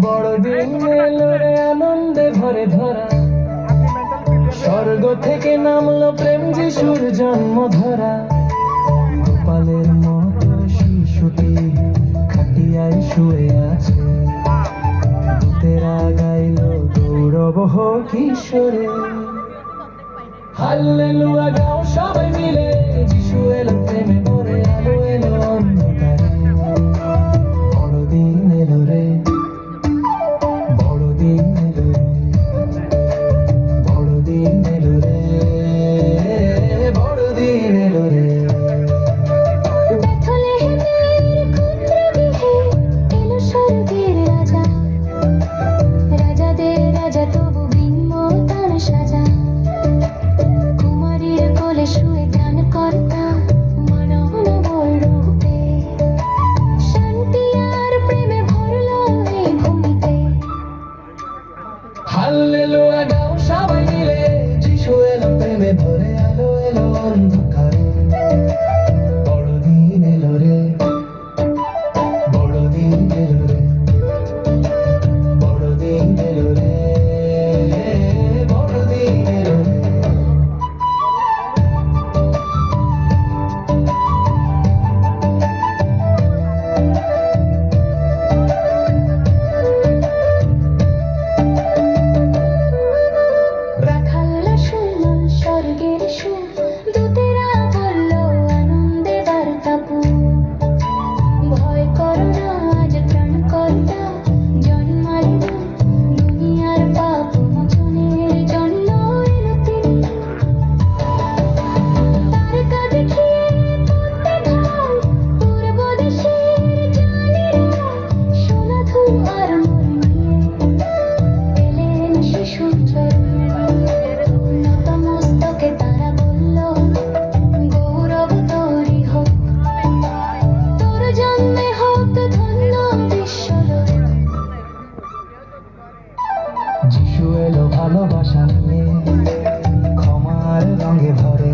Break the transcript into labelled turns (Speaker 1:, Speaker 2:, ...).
Speaker 1: বড়দিন এলো রে আনন্দে ভরে ধরা, স্বর্গ থেকে নামলো প্রেম যিশুর জন্ম ধরা। গোপালের মতো শিশুটি খাটিয়ায় শুয়ে আছে, দূতেরা গাইলো গৌরব হোক কিশোরে। হাল্লেলুয়া গাও সবাই মিলে, যিশু এলো প্রেমে ভরে, আলো এলো অন্ধকারে। বড়দিন এলো রে, বড়দিন এলো রে, বড়দিন এলো রে, বড়দিন এলো রে।
Speaker 2: বেথলেহেমের ক্ষুদ্র গৃহে এলো স্বর্গের রাজা, রাজাদের রাজা তবু ভিন্ন তার সাজা। কুমারীর কোলে শুয়ে ত্রাণকর্তা মানব রূপে, শান্তি আর প্রেমে ভরলো এই ভূমিতে।
Speaker 1: হাল্লেলুয়া গাও সবাই মিলে, যিশু এলো প্রেমে ভরে, আলো এলো অন্ধকারে। বড়দিন এলো রে, বড়দিন এলো রে, বড়দিন এলো রে, বড়দিন এলো রে।
Speaker 2: রাখালরা শুনল স্বর্গের সুর, দূতেরা বলল আনন্দে বার্তাপুর। ভয় করো না, আজ ত্রাণকর্তা জন্মালেন, দুনিয়ার পাপ মোচনের জন্য এলো তিনি। তারকা দেখিয়ে পড়তে ঢাল পূর্ব দেশের জানেরা, সোনা ধোঁয়ার মন নিয়ে এলেন শিশুর চরণে। নতমস্তকে তারা বলল, গৌরব তোরই হোক, তোর জন্মে হোক ধন্য বিশ্বলোক।
Speaker 1: যিশু এলো ভালোবাসা নিয়ে, ক্ষমার রঙে ভরে।